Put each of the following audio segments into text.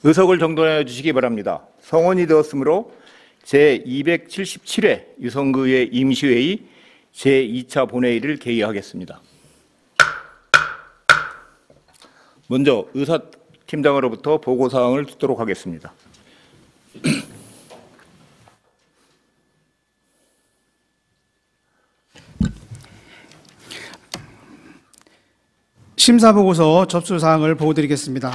의석을 정돈해 주시기 바랍니다. 성원이 되었으므로 제277회 유성구의 임시회의 제2차 본회의를 개의하겠습니다. 먼저 의사팀장으로부터 보고사항을 듣도록 하겠습니다. 심사보고서 접수사항을 보고드리겠습니다.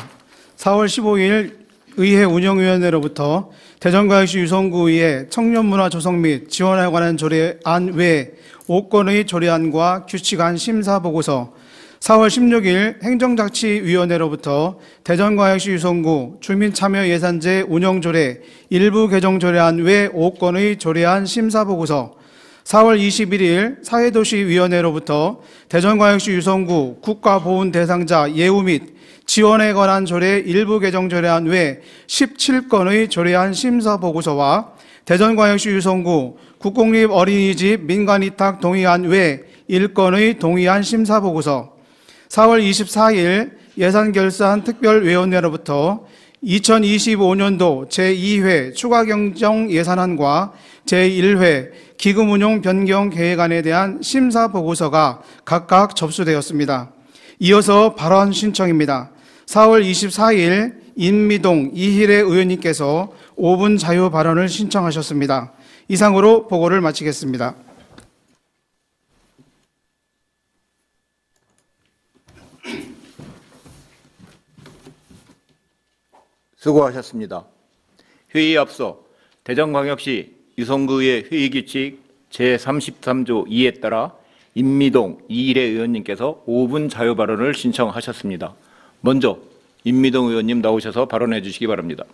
4월 15일 의회 운영위원회로부터 대전광역시 유성구의회 청년문화 조성 및 지원에 관한 조례안 외 5건의 조례안과 규칙안 심사보고서, 4월 16일 행정자치위원회로부터 대전광역시 유성구 주민참여예산제 운영조례 일부 개정 조례안 외 5건의 조례안 심사보고서, 4월 21일 사회도시위원회로부터 대전광역시 유성구 국가보훈 대상자 예우 및 지원에 관한 조례 일부 개정 조례안 외 17건의 조례안 심사보고서와 대전광역시 유성구 국공립 어린이집 민간위탁 동의안 외 1건의 동의안 심사보고서, 4월 24일 예산결산특별위원회로부터 2025년도 제2회 추가경정 예산안과 제1회 기금운용 변경 계획안에 대한 심사보고서가 각각 접수되었습니다. 이어서 발언 신청입니다. 4월 24일 인미동 이희래 의원님께서 5분 자유 발언을 신청하셨습니다. 이상으로 보고를 마치겠습니다. 수고하셨습니다. 회의에 앞서 대전광역시 유성구의 회의규칙 제33조 2에 따라 인미동 이희래 의원님께서 5분 자유 발언을 신청하셨습니다. 먼저 인미동 의원님 나오셔서 발언해 주시기 바랍니다.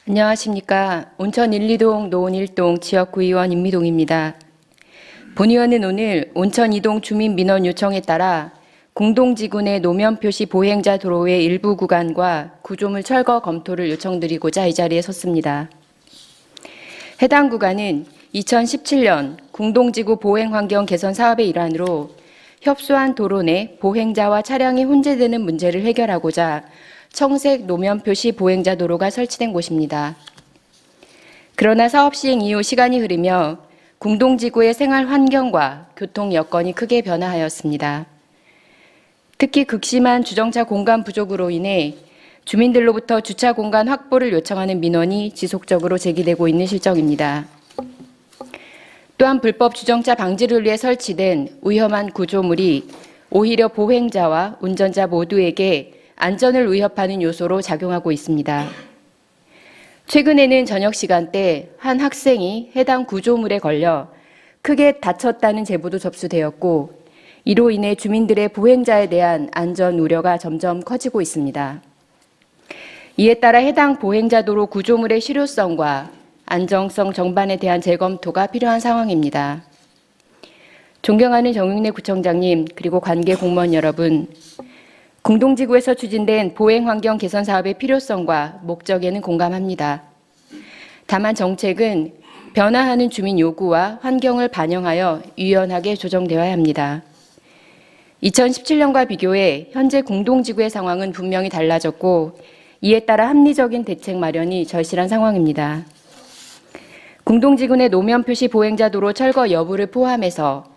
안녕하십니까. 온천 1, 2동 노원 1동 지역구의원 임미동입니다. 본의원은 오늘 온천 2동 주민 민원 요청에 따라 공동지구 내 노면 표시 보행자 도로의 일부 구간과 구조물 철거 검토를 요청드리고자 이 자리에 섰습니다. 해당 구간은 2017년 공동지구 보행환경 개선 사업의 일환으로 협소한 도로 내 보행자와 차량이 혼재되는 문제를 해결하고자 청색 노면 표시 보행자 도로가 설치된 곳입니다. 그러나 사업 시행 이후 시간이 흐르며 공동지구의 생활 환경과 교통 여건이 크게 변화하였습니다. 특히 극심한 주정차 공간 부족으로 인해 주민들로부터 주차 공간 확보를 요청하는 민원이 지속적으로 제기되고 있는 실정입니다. 또한 불법 주정차 방지를 위해 설치된 위험한 구조물이 오히려 보행자와 운전자 모두에게 안전을 위협하는 요소로 작용하고 있습니다. 최근에는 저녁 시간대 한 학생이 해당 구조물에 걸려 크게 다쳤다는 제보도 접수되었고, 이로 인해 주민들의 보행자에 대한 안전 우려가 점점 커지고 있습니다. 이에 따라 해당 보행자 도로 구조물의 실효성과 안정성 정반에 대한 재검토가 필요한 상황입니다. 존경하는 정윤래 구청장님, 그리고 관계 공무원 여러분, 공동지구에서 추진된 보행환경 개선 사업의 필요성과 목적에는 공감합니다. 다만 정책은 변화하는 주민 요구와 환경을 반영하여 유연하게 조정되어야 합니다. 2017년과 비교해 현재 공동지구의 상황은 분명히 달라졌고, 이에 따라 합리적인 대책 마련이 절실한 상황입니다. 공동지구 내 노면 표시 보행자 도로 철거 여부를 포함해서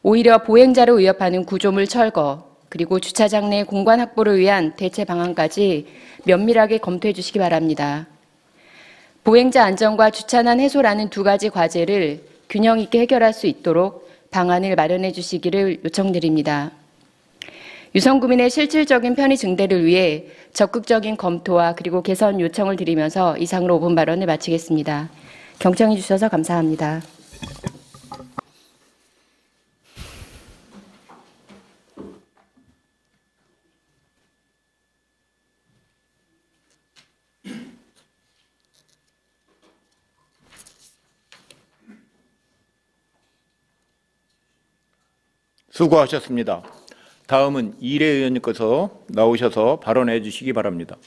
오히려 보행자를 위협하는 구조물 철거, 그리고 주차장 내 공간 확보를 위한 대체 방안까지 면밀하게 검토해 주시기 바랍니다. 보행자 안전과 주차난 해소라는 두 가지 과제를 균형 있게 해결할 수 있도록 방안을 마련해 주시기를 요청드립니다. 유성구민의 실질적인 편의 증대를 위해 적극적인 검토와 그리고 개선 요청을 드리면서 이상으로 5분 발언을 마치겠습니다. 경청해 주셔서 감사합니다. 수고하셨습니다. 다음은 이래 의원님께서 나오셔서 발언해 주시기 바랍니다.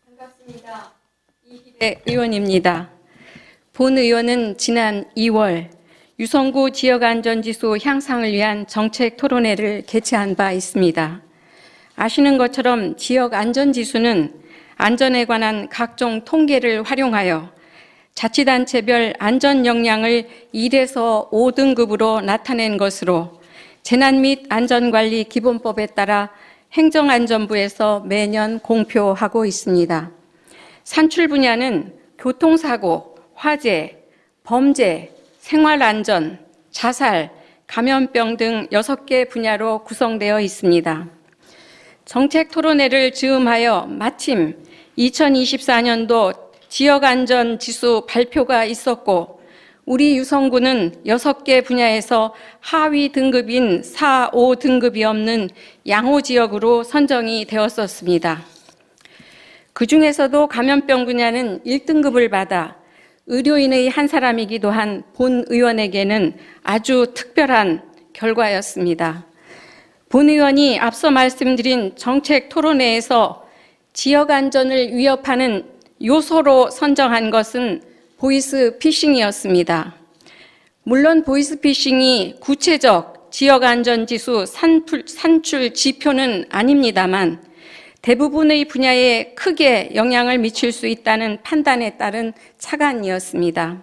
반갑습니다. 이희대 의원입니다. 본 의원은 지난 2월 유성구 지역안전지수 향상을 위한 정책 토론회를 개최한 바 있습니다. 아시는 것처럼 지역안전지수는 안전에 관한 각종 통계를 활용하여 자치단체별 안전 역량을 1에서 5등급으로 나타낸 것으로 재난 및 안전관리 기본법에 따라 행정안전부에서 매년 공표하고 있습니다. 산출 분야는 교통사고, 화재, 범죄, 생활안전, 자살, 감염병 등 6개 분야로 구성되어 있습니다. 정책 토론회를 즈음하여 마침 2024년도 지역안전지수 발표가 있었고 우리 유성구는 6개 분야에서 하위 등급인 4, 5등급이 없는 양호지역으로 선정이 되었었습니다. 그 중에서도 감염병 분야는 1등급을 받아 의료인의 한 사람이기도 한 본 의원에게는 아주 특별한 결과였습니다. 본 의원이 앞서 말씀드린 정책 토론회에서 지역 안전을 위협하는 요소로 선정한 것은 보이스피싱이었습니다. 물론 보이스피싱이 구체적 지역안전지수 산출 지표는 아닙니다만 대부분의 분야에 크게 영향을 미칠 수 있다는 판단에 따른 착안이었습니다.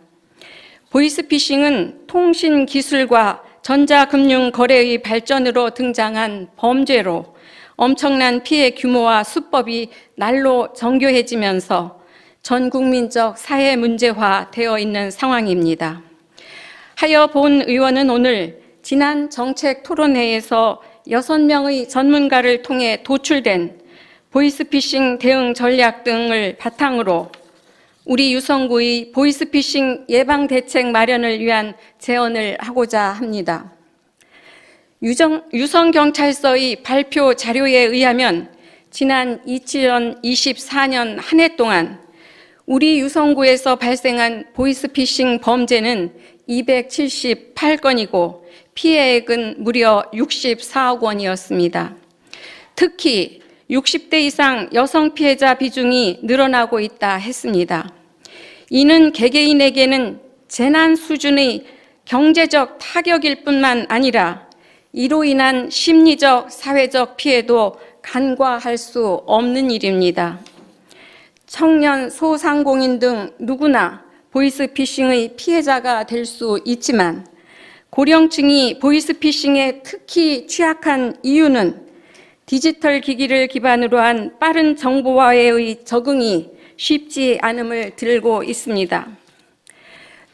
보이스피싱은 통신기술과 전자금융 거래의 발전으로 등장한 범죄로 엄청난 피해 규모와 수법이 날로 정교해지면서 전 국민적 사회 문제화 되어 있는 상황입니다. 하여 본 의원은 오늘 지난 정책 토론회에서 6명의 전문가를 통해 도출된 보이스피싱 대응 전략 등을 바탕으로 우리 유성구의 보이스피싱 예방 대책 마련을 위한 제언을 하고자 합니다. 유성경찰서의 발표 자료에 의하면 지난 2024년 한 해 동안 우리 유성구에서 발생한 보이스피싱 범죄는 278건이고 피해액은 무려 64억 원이었습니다. 특히 60대 이상 여성 피해자 비중이 늘어나고 있다 했습니다. 이는 개개인에게는 재난 수준의 경제적 타격일 뿐만 아니라 이로 인한 심리적, 사회적 피해도 간과할 수 없는 일입니다. 청년, 소상공인 등 누구나 보이스피싱의 피해자가 될 수 있지만 고령층이 보이스피싱에 특히 취약한 이유는 디지털 기기를 기반으로 한 빠른 정보화의 적응이 쉽지 않음을 들고 있습니다.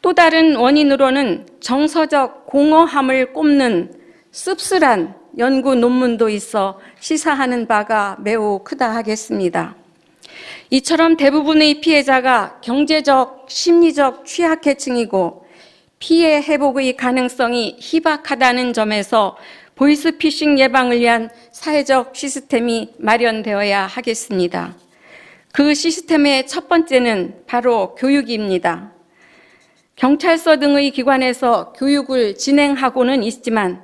또 다른 원인으로는 정서적 공허함을 꼽는 씁쓸한 연구 논문도 있어 시사하는 바가 매우 크다 하겠습니다. 이처럼 대부분의 피해자가 경제적, 심리적 취약계층이고 피해 회복의 가능성이 희박하다는 점에서 보이스피싱 예방을 위한 사회적 시스템이 마련되어야 하겠습니다. 그 시스템의 첫 번째는 바로 교육입니다. 경찰서 등의 기관에서 교육을 진행하고는 있지만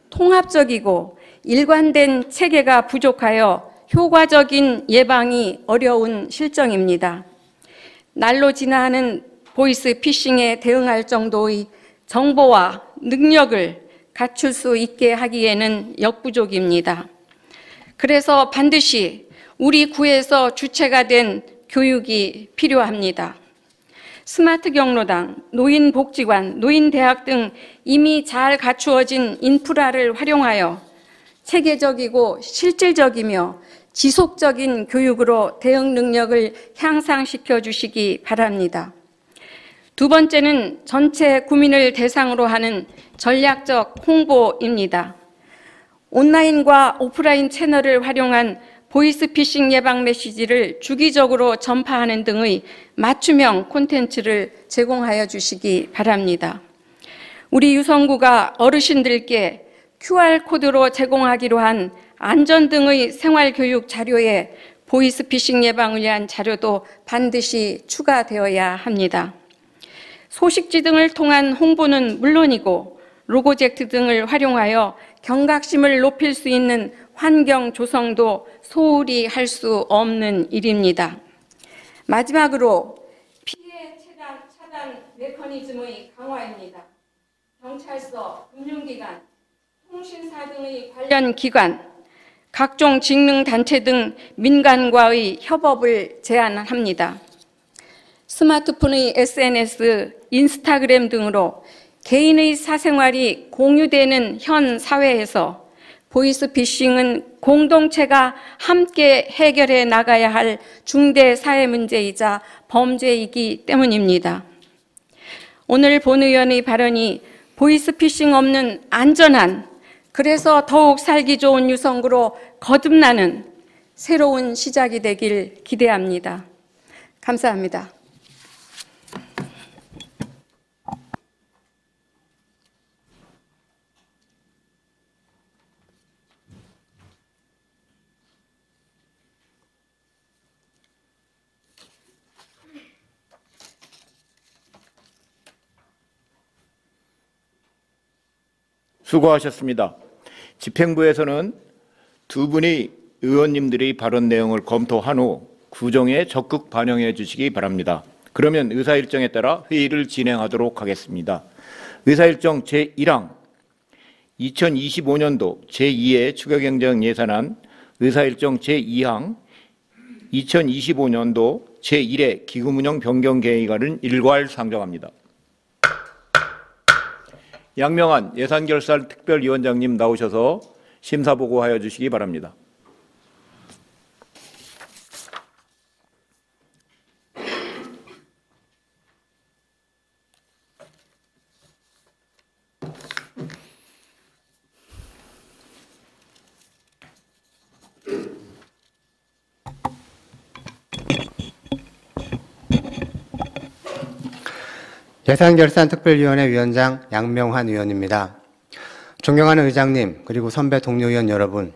통합적이고 일관된 체계가 부족하여 효과적인 예방이 어려운 실정입니다. 날로 진화하는 보이스피싱에 대응할 정도의 정보와 능력을 갖출 수 있게 하기에는 역부족입니다. 그래서 반드시 우리 구에서 주체가 된 교육이 필요합니다. 스마트 경로당, 노인복지관, 노인대학 등 이미 잘 갖추어진 인프라를 활용하여 체계적이고 실질적이며 지속적인 교육으로 대응 능력을 향상시켜 주시기 바랍니다. 두 번째는 전체 구민을 대상으로 하는 전략적 홍보입니다. 온라인과 오프라인 채널을 활용한 보이스피싱 예방 메시지를 주기적으로 전파하는 등의 맞춤형 콘텐츠를 제공하여 주시기 바랍니다. 우리 유성구가 어르신들께 QR코드로 제공하기로 한 안전 등의 생활교육 자료에 보이스피싱 예방을 위한 자료도 반드시 추가되어야 합니다. 소식지 등을 통한 홍보는 물론이고 로고젝트 등을 활용하여 경각심을 높일 수 있는 환경 조성도 소홀히 할 수 없는 일입니다. 마지막으로 피해 차단 메커니즘의 강화입니다. 경찰서, 금융기관, 통신사 등의 관련 기관, 각종 직능단체 등 민간과의 협업을 제안합니다. 스마트폰의 SNS, 인스타그램 등으로 개인의 사생활이 공유되는 현 사회에서 보이스피싱은 공동체가 함께 해결해 나가야 할 중대 사회 문제이자 범죄이기 때문입니다. 오늘 본 의원의 발언이 보이스피싱 없는 안전한, 그래서 더욱 살기 좋은 유성구로 거듭나는 새로운 시작이 되길 기대합니다. 감사합니다. 수고하셨습니다. 집행부에서는 두 분의 의원님들의 발언 내용을 검토한 후 구정에 적극 반영해 주시기 바랍니다. 그러면 의사일정에 따라 회의를 진행하도록 하겠습니다. 의사일정 제1항 2025년도 제2회 추가경정 예산안, 의사일정 제2항 2025년도 제1회 기금운용 변경 계획안은 일괄 상정합니다. 양명한 예산결산 특별위원장님 나오셔서 심사보고하여 주시기 바랍니다. 예산결산특별위원회 위원장 양명환 의원입니다. 존경하는 의장님, 그리고 선배 동료 의원 여러분,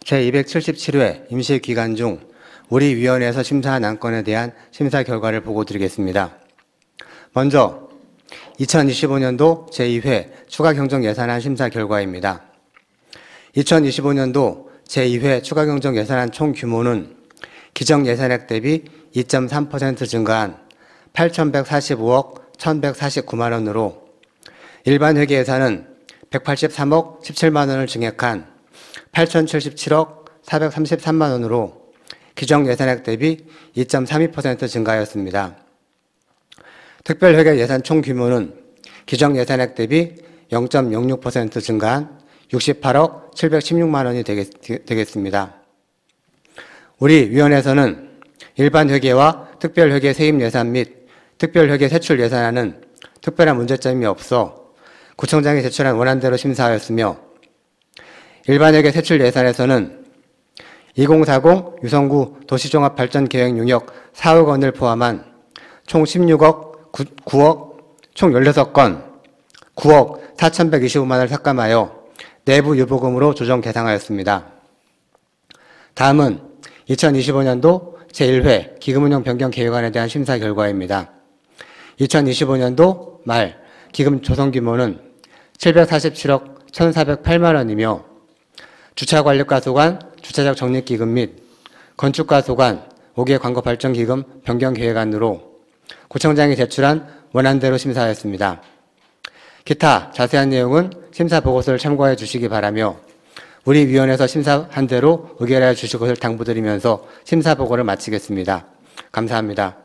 제277회 임시기간 중 우리 위원회에서 심사한 안건에 대한 심사 결과를 보고드리겠습니다. 먼저 2025년도 제2회 추가경정예산안 심사 결과입니다. 2025년도 제2회 추가경정예산안 총 규모는 기정예산액 대비 2.3% 증가한 8,145억 1,149만 원으로 일반 회계 예산은 183억 17만 원을 증액한 8,077억 433만 원으로 기정 예산액 대비 2.32% 증가하였습니다. 특별회계 예산 총 규모는 기정 예산액 대비 0.06% 증가한 68억 716만 원이 되겠습니다. 우리 위원회에서는 일반 회계와 특별회계 세입 예산 및 특별회계 세출 예산안은 특별한 문제점이 없어 구청장이 제출한 원안대로 심사하였으며 일반회계 세출 예산에서는 2040 유성구 도시종합발전계획 용역 4억 원을 포함한 총 16억 9억 총 16건 9억 4,125만 원을 삭감하여 내부 유보금으로 조정 계상하였습니다. 다음은 2025년도 제1회 기금운용 변경 계획안에 대한 심사 결과입니다. 2025년도 말 기금 조성 규모는 747억 1,408만 원이며 주차관리과소관 주차장 적립기금 및 건축과소관 5개 광고발전기금 변경 계획안으로 구청장이 제출한 원안대로 심사하였습니다. 기타 자세한 내용은 심사보고서를 참고해 주시기 바라며 우리 위원회에서 심사한 대로 의결하여 주실 것을 당부드리면서 심사보고를 마치겠습니다. 감사합니다.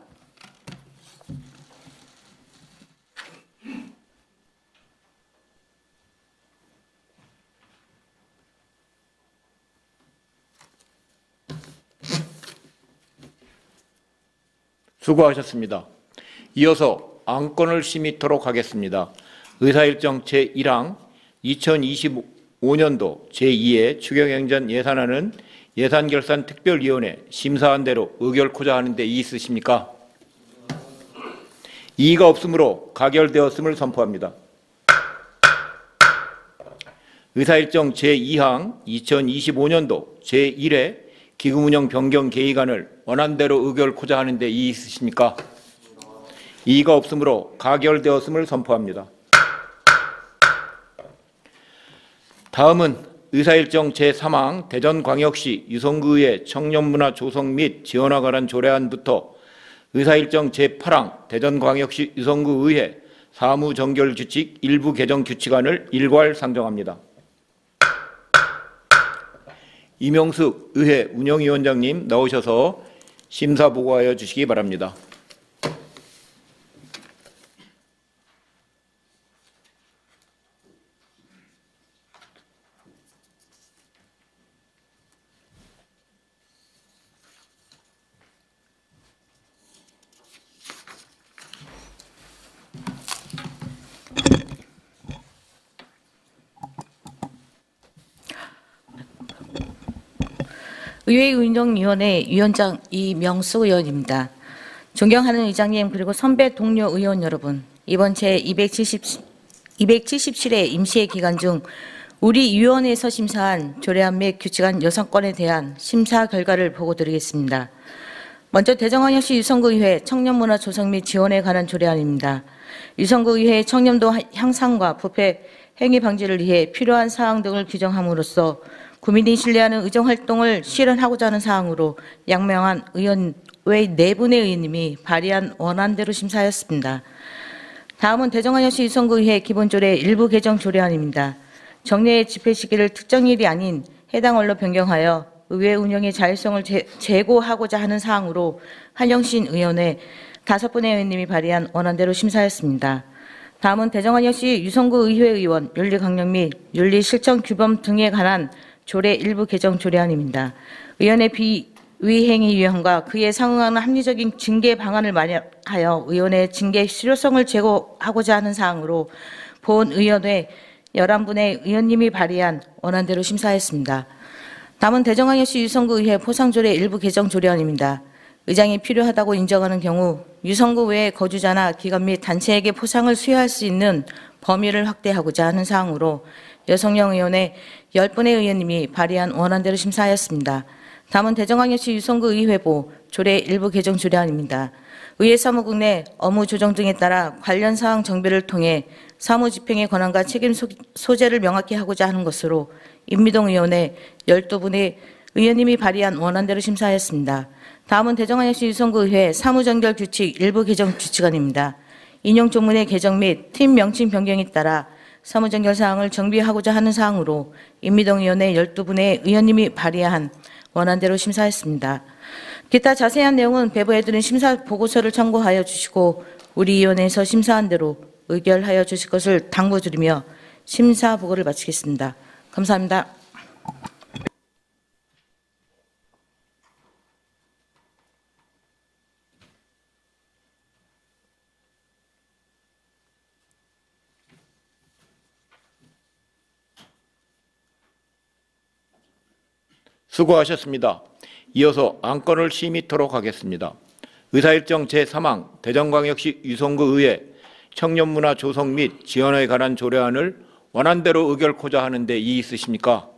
수고하셨습니다. 이어서 안건을 심의토록 하겠습니다. 의사일정 제1항 2025년도 제2회 추경행전 예산안은 예산결산특별위원회 심사한 대로 의결코자 하는데 이의 있으십니까? 이의가 없으므로 가결되었음을 선포합니다. 의사일정 제2항 2025년도 제1회 기금운용 변경 계획안을 원안대로 의결코자 하는데 이의 있으십니까? 이의가 없으므로 가결되었음을 선포합니다. 다음은 의사일정 제3항 대전광역시 유성구의회 청년문화 조성 및 지원화 관한 조례안부터 의사일정 제8항 대전광역시 유성구의회 사무정결규칙 일부 개정 규칙안을 일괄 상정합니다. 이명숙 의회 운영위원장님 나오셔서 심사 보고하여 주시기 바랍니다. 의회운영위원회 위원장 이명수 의원입니다. 존경하는 의장님 그리고 선배 동료 의원 여러분, 이번 제277회 임시회 기간 중 우리 위원회에서 심사한 조례안 및 규칙안 6건에 대한 심사 결과를 보고드리겠습니다. 먼저 대전광역시 유성구의회 청년문화 조성 및 지원에 관한 조례안입니다. 유성구의회 청렴도 향상과 부패 행위 방지를 위해 필요한 사항 등을 규정함으로써 국민이 신뢰하는 의정활동을 실현하고자 하는 사항으로 양명한 의원 외 4분의 의원님이 발의한 원안대로 심사하였습니다. 다음은 대전광역시 유성구의회 기본조례 일부 개정 조례안입니다. 정례의 집회 시기를 특정일이 아닌 해당 월로 변경하여 의회 운영의 자율성을 제고하고자 하는 사항으로 한영신 의원의 5분의 의원님이 발의한 원안대로 심사하였습니다. 다음은 대전광역시 유성구의회 의원 윤리강령 및 윤리실천규범 등에 관한 조례 일부 개정 조례안입니다. 의원의 비위행위 유형과 그에 상응하는 합리적인 징계 방안을 마련하여 의원의 징계 실효성을 제고하고자 하는 사항으로 본 의원회 11분의 의원님이 발의한 원안대로 심사했습니다. 다음은 대전광역시 유성구의회 포상조례 일부 개정 조례안입니다. 의장이 필요하다고 인정하는 경우 유성구 외 거주자나 기관 및 단체에게 포상을 수여할 수 있는 범위를 확대하고자 하는 사항으로 여성영 의원의 10분의 의원님이 발의한 원안대로 심사하였습니다. 다음은 대전광역시 유성구 의회보 조례 일부 개정 조례안입니다. 의회 사무국 내 업무 조정 등에 따라 관련 사항 정비를 통해 사무 집행의 권한과 책임 소재를 명확히 하고자 하는 것으로 임미동 의원의 12분의 의원님이 발의한 원안대로 심사하였습니다. 다음은 대전광역시 유성구의회 사무정결규칙 일부 개정 규칙안입니다. 인용 조문의 개정 및 팀 명칭 변경에 따라 사무정결 사항을 정비하고자 하는 사항으로 임미동 의원의 12분의 의원님이 발의한 원안대로 심사했습니다. 기타 자세한 내용은 배부해드린 심사 보고서를 참고하여 주시고 우리 위원회에서 심사한 대로 의결하여 주실 것을 당부드리며 심사 보고를 마치겠습니다. 감사합니다. 수고하셨습니다. 이어서 안건을 심의토록 하겠습니다. 의사일정 제3항 대전광역시 유성구의회 청년문화 조성 및 지원에 관한 조례안을 원안대로 의결코자 하는데 이의 있으십니까?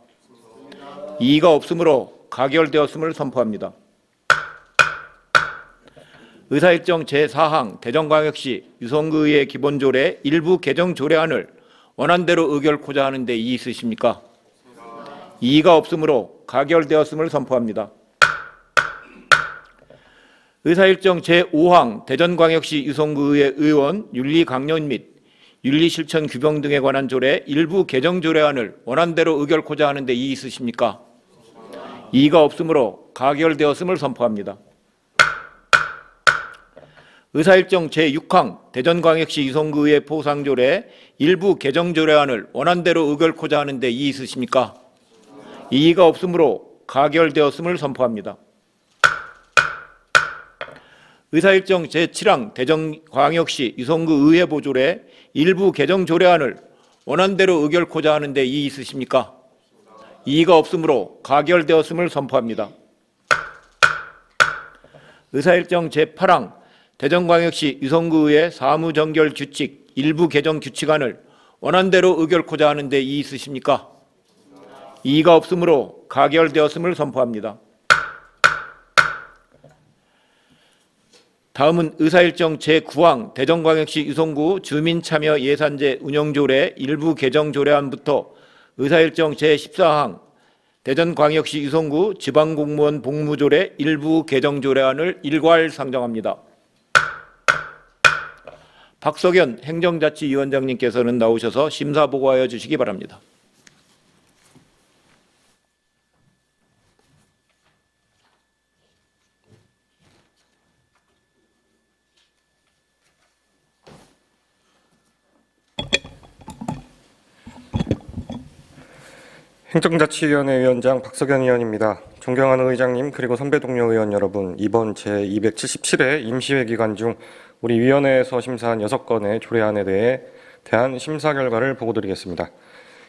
이의가 없으므로 가결되었음을 선포합니다. 의사일정 제4항 대전광역시 유성구의회 기본조례 일부 개정 조례안을 원안대로 의결코자 하는데 이의 있으십니까? 이의가 없으므로 가결되었음을 선포합니다. 의사일정 제5항 대전광역시 유성구의회 의원 윤리강령 및 윤리실천규범 등에 관한 조례 일부 개정 조례안을 원안대로 의결코자 하는데 이의 있으십니까? 이의가 없으므로 가결되었음을 선포합니다. 의사일정 제6항 대전광역시 유성구의회 포상조례 일부 개정 조례안을 원안대로 의결코자 하는데 이의 있으십니까? 이의가 없으므로 가결되었음을 선포합니다. 의사일정 제7항 대전광역시 유성구의회 보조례 일부 개정 조례안을 원안대로 의결코자 하는데 이의 있으십니까? 이의가 없으므로 가결되었음을 선포합니다. 의사일정 제8항 대전광역시 유성구의회 사무정결규칙 일부 개정 규칙안을 원안대로 의결코자 하는데 이의 있으십니까? 이의가 없으므로 가결되었음을 선포합니다. 다음은 의사일정 제9항 대전광역시 유성구 주민참여예산제 운영조례 일부 개정조례안부터 의사일정 제14항 대전광역시 유성구 지방공무원 복무조례 일부 개정조례안을 일괄 상정합니다. 박석연 행정자치위원장님께서는 나오셔서 심사보고하여 주시기 바랍니다. 행정자치위원회 위원장 박석연 의원입니다. 존경하는 의장님 그리고 선배 동료 의원 여러분, 이번 제277회 임시회 기간 중 우리 위원회에서 심사한 6건의 조례안에 대한 심사 결과를 보고드리겠습니다.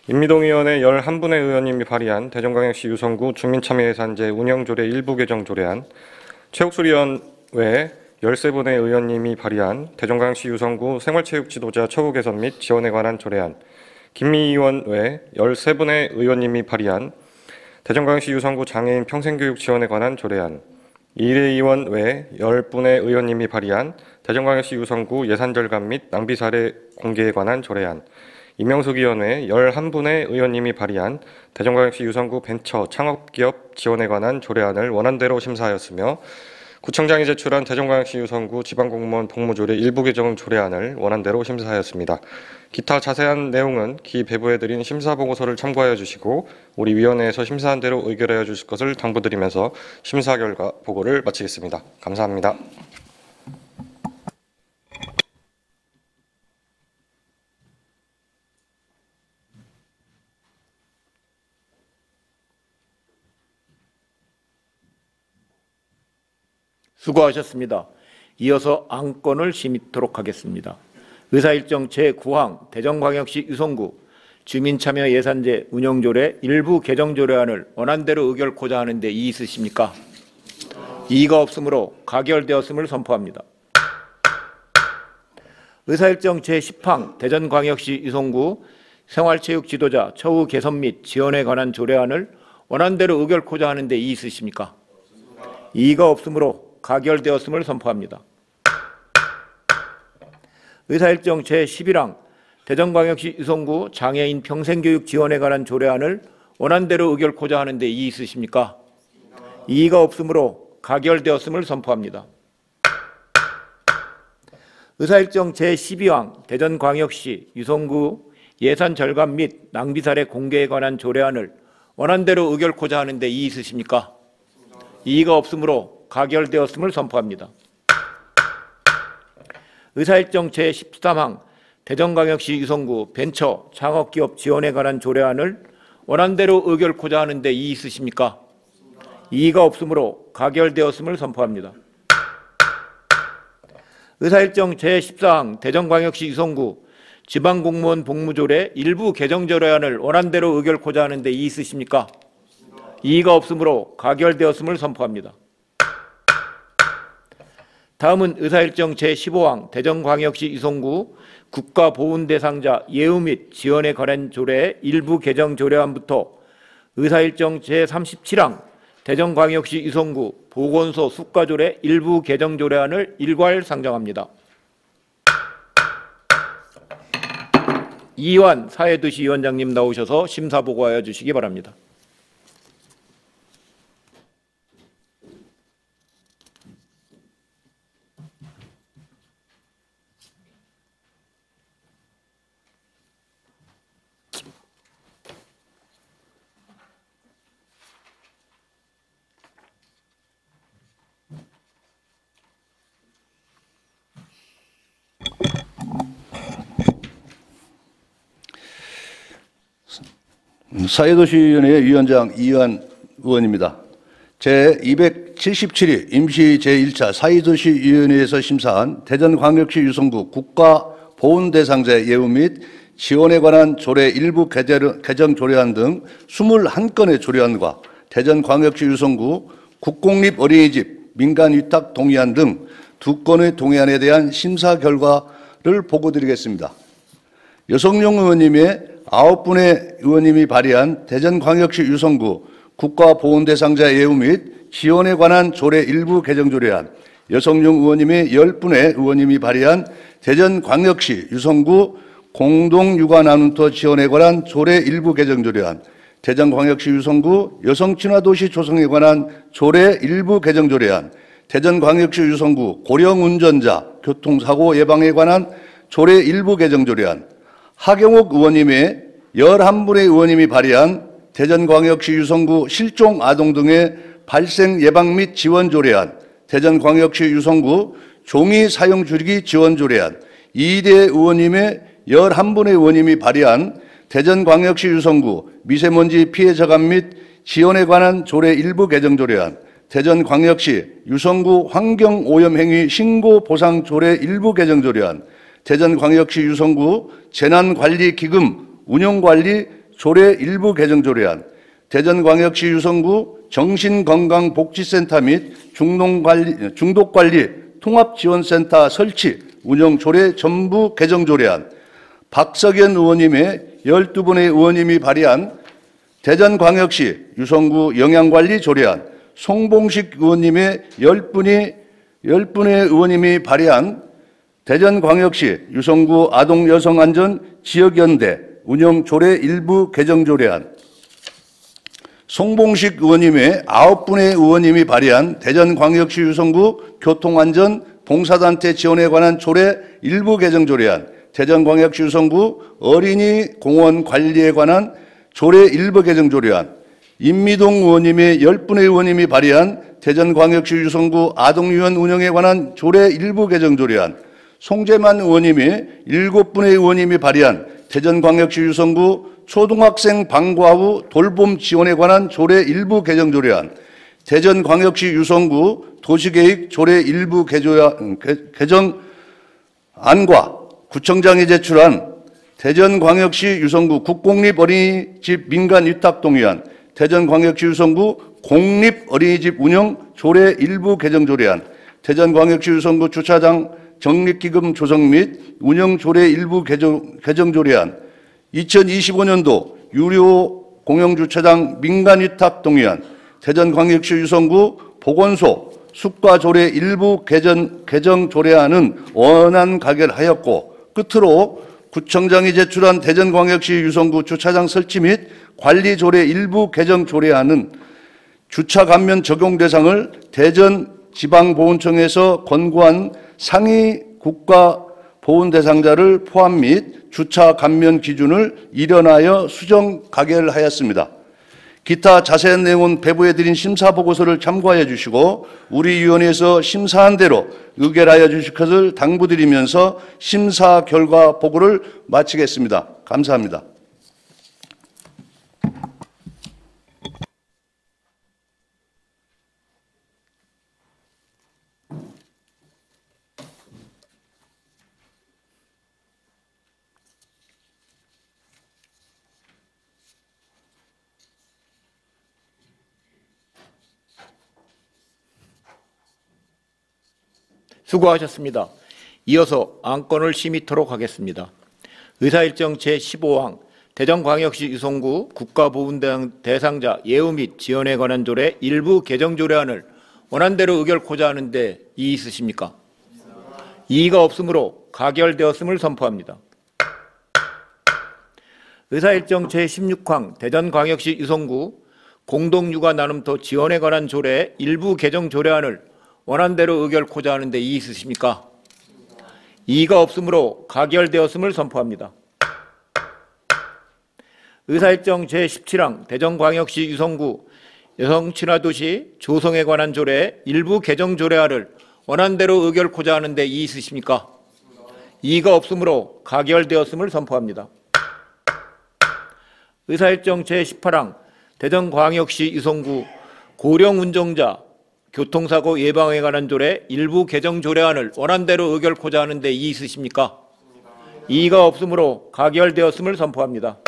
임미동 의원의 11분의 의원님이 발의한 대전광역시 유성구 주민참여예산제 운영조례 일부 개정 조례안, 최옥술 의원 외 13분의 의원님이 발의한 대전광역시 유성구 생활체육지도자 처우 개선 및 지원에 관한 조례안, 김미 의원 외 13분의 의원님이 발의한 대전광역시 유성구 장애인 평생교육 지원에 관한 조례안, 이일혜 의원 외 10분의 의원님이 발의한 대전광역시 유성구 예산 절감 및 낭비 사례 공개에 관한 조례안, 이명숙 의원 외 11분의 의원님이 발의한 대전광역시 유성구 벤처 창업기업 지원에 관한 조례안을 원안대로 심사하였으며, 구청장이 제출한 대전광역시 유성구 지방공무원 복무조례 일부 개정 조례안을 원안대로 심사하였습니다. 기타 자세한 내용은 기 배부해드린 심사보고서를 참고하여 주시고 우리 위원회에서 심사한 대로 의결하여 주실 것을 당부드리면서 심사 결과 보고를 마치겠습니다. 감사합니다. 수고하셨습니다. 이어서 안건을 심의토록 하겠습니다. 의사일정 제9항 대전광역시 유성구 주민참여예산제 운영조례 일부 개정조례안을 원안대로 의결코자 하는데 이의 있으십니까? 이의가 없으므로 가결되었음을 선포합니다. 의사일정 제10항 대전광역시 유성구 생활체육지도자 처우 개선 및 지원에 관한 조례안을 원안대로 의결코자 하는데 이의 있으십니까? 이의가 없으므로 가결되었음을 선포합니다. 의사일정 제11항 대전광역시 유성구 장애인 평생교육 지원에 관한 조례안을 원안대로 의결코자 하는데 이의 있으십니까? 이의가 없으므로 가결되었음을 선포합니다. 의사일정 제12항 대전광역시 유성구 예산 절감 및 낭비 사례 공개에 관한 조례안을 원안대로 의결코자 하는데 이의 있으십니까? 이의가 없으므로 가결되었음을 선포합니다. 의사일정 제13항 대전광역시 유성구 벤처 창업기업 지원에 관한 조례안을 원안대로 의결코자 하는데 이의 있으십니까? 이의가 없으므로 가결되었음을 선포합니다. 의사일정 제14항 대전광역시 유성구 지방공무원 복무조례 일부 개정조례안을 원안대로 의결코자 하는데 이의 있으십니까? 이의가 없으므로 가결되었음을 선포합니다. 다음은 의사일정 제15항 대전광역시 유성구 국가보훈대상자 예우 및 지원에 관한 조례 일부 개정 조례안부터 의사일정 제37항 대전광역시 유성구 보건소 숙가조례 일부 개정 조례안을 일괄 상정합니다. 이완 사회도시 위원장님 나오셔서 심사보고하여 주시기 바랍니다. 사회도시위원회 위원장 이완 의원입니다. 제277회 임시 제1차 사회도시위원회에서 심사한 대전광역시 유성구 국가보훈대상자 예우 및 지원에 관한 조례 일부 개정 조례안 등 21건의 조례안과 대전광역시 유성구 국공립 어린이집 민간 위탁 동의안 등 2건의 동의안에 대한 심사 결과를 보고드리겠습니다. 여성용 의원님의 9분의 의원님이 발의한 대전광역시 유성구 국가보훈대상자 예우 및 지원에 관한 조례 일부 개정 조례안, 여성용 의원님의 10분의 의원님이 발의한 대전광역시 유성구 공동육아 나눔터 지원에 관한 조례 일부 개정 조례안, 대전광역시 유성구 여성친화도시 조성에 관한 조례 일부 개정 조례안, 대전광역시 유성구 고령운전자 교통사고 예방에 관한 조례 일부 개정 조례안, 하경욱 의원님의 11분의 의원님이 발의한 대전광역시 유성구 실종 아동 등의 발생 예방 및 지원 조례안, 대전광역시 유성구 종이 사용 줄이기 지원 조례안, 이대 의원님의 11분의 의원님이 발의한 대전광역시 유성구 미세먼지 피해 저감 및 지원에 관한 조례 일부 개정 조례안, 대전광역시 유성구 환경오염행위 신고 보상 조례 일부 개정 조례안, 대전광역시 유성구 재난관리기금 운영관리 조례 일부 개정 조례안, 대전광역시 유성구 정신건강복지센터 및 중독관리 통합지원센터 설치 운영 조례 전부 개정 조례안, 박석연 의원님의 12분의 의원님이 발의한 대전광역시 유성구 영양관리 조례안, 송봉식 의원님의 10분의 의원님이 발의한 대전광역시 유성구 아동여성안전 지역연대 운영 조례 일부 개정 조례안, 송봉식 의원님의 9분의 의원님이 발의한 대전광역시 유성구 교통안전 봉사단체 지원에 관한 조례 일부 개정 조례안, 대전광역시 유성구 어린이 공원 관리에 관한 조례 일부 개정 조례안, 임미동 의원님의 10분의 의원님이 발의한 대전광역시 유성구 아동유원 운영에 관한 조례 일부 개정 조례안, 송재만 의원님의 7분의 의원님이 발의한 대전광역시 유성구 초등학생 방과 후 돌봄 지원에 관한 조례 일부 개정 조례안, 대전광역시 유성구 도시계획 조례 일부 개정안과 구청장이 제출한 대전광역시 유성구 국공립 어린이집 민간 위탁 동의안, 대전광역시 유성구 공립 어린이집 운영 조례 일부 개정 조례안, 대전광역시 유성구 주차장 적립기금 조성 및 운영 조례 일부 개정 조례안, 2025년도 유료 공영주차장 민간 위탁 동의안, 대전광역시 유성구 보건소 숙과 조례 일부 개정 조례안은 원안 가결하였고, 끝으로 구청장이 제출한 대전광역시 유성구 주차장 설치 및 관리 조례 일부 개정 조례안은 주차 감면 적용 대상을 대전지방보훈청에서 권고한 상위 국가 보훈 대상자를 포함 및 주차 감면 기준을 일련하여 수정 가결하였습니다. 기타 자세한 내용은 배부해드린 심사 보고서를 참고하여 주시고 우리 위원회에서 심사한 대로 의결하여 주실 것을 당부드리면서 심사 결과 보고를 마치겠습니다. 감사합니다. 수고하셨습니다. 이어서 안건을 심의토록 하겠습니다. 의사일정 제15항 대전광역시 유성구 국가보훈대상자 예우 및 지원에 관한 조례 일부 개정 조례안을 원안대로 의결코자 하는데 이의 있으십니까? 이의가 없으므로 가결되었음을 선포합니다. 의사일정 제16항 대전광역시 유성구 공동육아 나눔터 지원에 관한 조례 일부 개정 조례안을 원안대로 의결코자 하는데 이의 있으십니까? 이의가 없으므로 가결되었음을 선포합니다. 의사일정 제17항 대전광역시 유성구 여성친화도시 조성에 관한 조례 일부 개정 조례안을 원안대로 의결코자 하는데 이의 있으십니까? 이의가 없으므로 가결되었음을 선포합니다. 의사일정 제18항 대전광역시 유성구 고령운전자 교통사고 예방에 관한 조례 일부 개정 조례안을 원안대로 의결코자 하는데 이의 있으십니까? 이의가 없으므로 가결되었음을 선포합니다.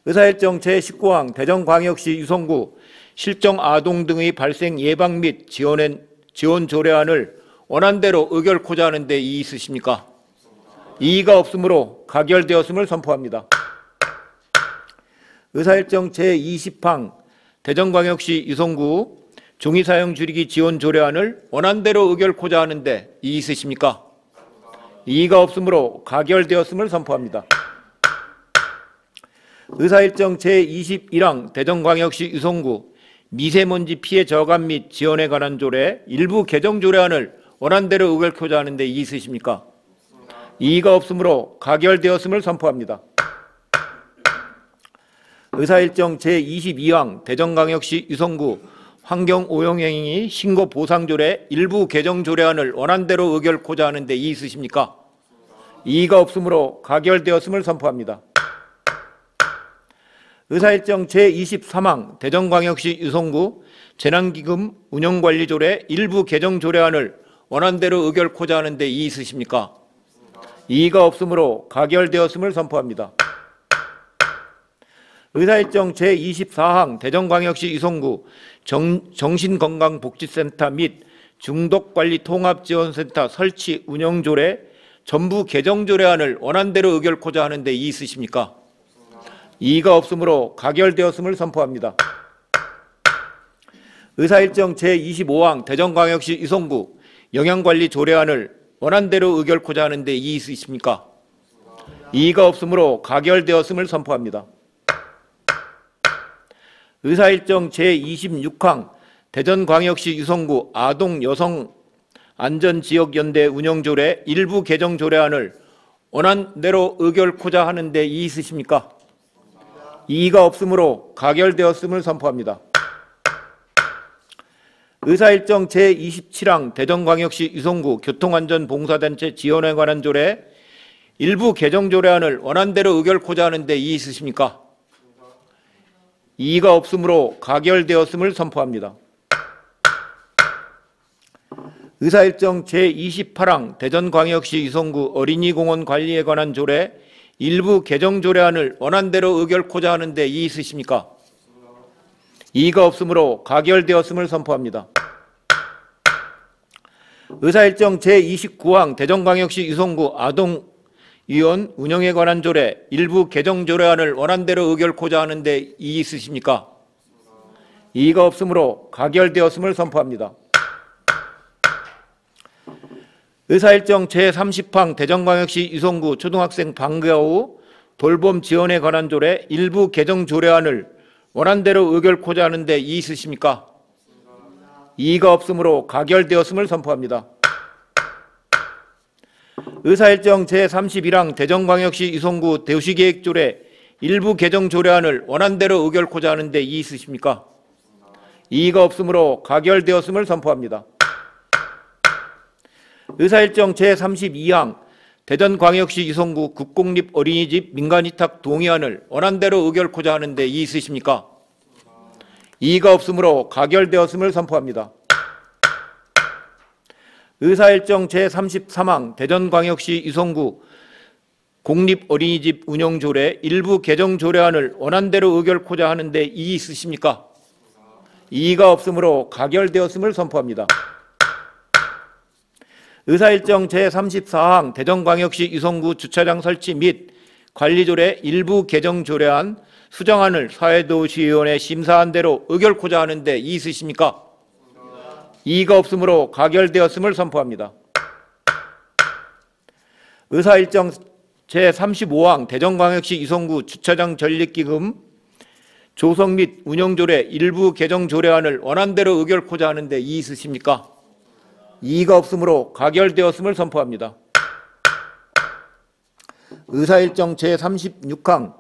의사일정 제19항 대전광역시 유성구 실정 아동 등의 발생 예방 및 지원 조례안을 원안대로 의결코자 하는 데 이의 있으십니까? 이의가 없으므로 가결되었음을 선포합니다. 의사일정 제20항 대전광역시 유성구 종이사용 줄이기 지원 조례안을 원안대로 의결코자 하는 데 이의 있으십니까? 이의가 없으므로 가결되었음을 선포합니다. 의사일정 제21항 대전광역시 유성구 미세먼지 피해 저감 및 지원에 관한 조례 일부 개정 조례안을 원안대로 의결코자 하는 데 이의 있으십니까? 이의가 없으므로 가결되었음을 선포합니다. 의사일정 제22항 대전광역시 유성구 환경오염행위 신고보상조례 일부 개정 조례안을 원안대로 의결코자 하는 데 이의 있으십니까? 이의가 없으므로 가결되었음을 선포합니다. 의사일정 제23항 대전광역시 유성구 재난기금 운영관리조례 일부 개정 조례안을 원안대로 의결코자 하는 데 이의 있으십니까? 이의가 없으므로 가결되었음을 선포합니다. 의사일정 제24항 대전광역시 유성구 정신건강복지센터 및 중독관리통합지원센터 설치 운영조례 전부 개정 조례안을 원안대로 의결코자 하는 데 이의 있으십니까? 이의가 없으므로 가결되었음을 선포합니다. 의사일정 제25항 대전광역시 유성구 영양관리 조례안을 원안대로 의결코자 하는 데 이의 있으십니까? 이의가 없으므로 가결되었음을 선포합니다. 의사일정 제26항 대전광역시 유성구 아동 여성 안전지역연대 운영조례 일부 개정 조례안을 원안대로 의결코자 하는 데 이의 있으십니까? 이의가 없으므로 가결되었음을 선포합니다. 의사일정 제27항 대전광역시 유성구 교통안전봉사단체 지원에 관한 조례 일부 개정 조례안을 원안대로 의결코자 하는 데 이의 있으십니까? 이의가 없으므로 가결되었음을 선포합니다. 의사일정 제28항 대전광역시 유성구 어린이공원 관리에 관한 조례 일부 개정 조례안을 원안대로 의결코자 하는 데 이의 있으십니까? 이의가 없으므로 가결되었음을 선포합니다. 의사일정 제29항 대전광역시 유성구 아동유원 운영에 관한 조례 일부 개정 조례안을 원안대로 의결코자 하는 데 이의 있으십니까? 이의가 없으므로 가결되었음을 선포합니다. 의사일정 제30항 대전광역시 유성구 초등학생 방과 후 돌봄 지원에 관한 조례 일부 개정 조례안을 원안대로 의결코자 하는 데 이의 있으십니까? 이의가 없으므로 가결되었음을 선포합니다. 의사일정 제31항 대전광역시 유성구 도시계획조례 일부 개정 조례안을 원안대로 의결코자 하는 데 이의 있으십니까? 이의가 없으므로 가결되었음을 선포합니다. 의사일정 제32항 대전광역시 유성구 국공립어린이집 민간위탁 동의안을 원안대로 의결코자 하는 데 이의 있으십니까? 이의가 없으므로 가결되었음을 선포합니다. 의사일정 제33항 대전광역시 유성구 공립어린이집 운영조례 일부 개정 조례안을 원안대로 의결코자 하는 데 이의 있으십니까? 이의가 없으므로 가결되었음을 선포합니다. 의사일정 제34항 대전광역시 유성구 주차장 설치 및 관리조례 일부 개정 조례안 수정안을 사회도시위원회 심사한 대로 의결코자 하는 데 이의 있으십니까? 이의가 없으므로 가결되었음을 선포합니다. 의사일정 제35항 대전광역시 유성구 주차장 전립기금 조성 및 운영조례 일부 개정 조례안을 원안대로 의결코자 하는 데 이의 있으십니까? 이의가 없으므로 가결되었음을 선포합니다. 의사일정 제36항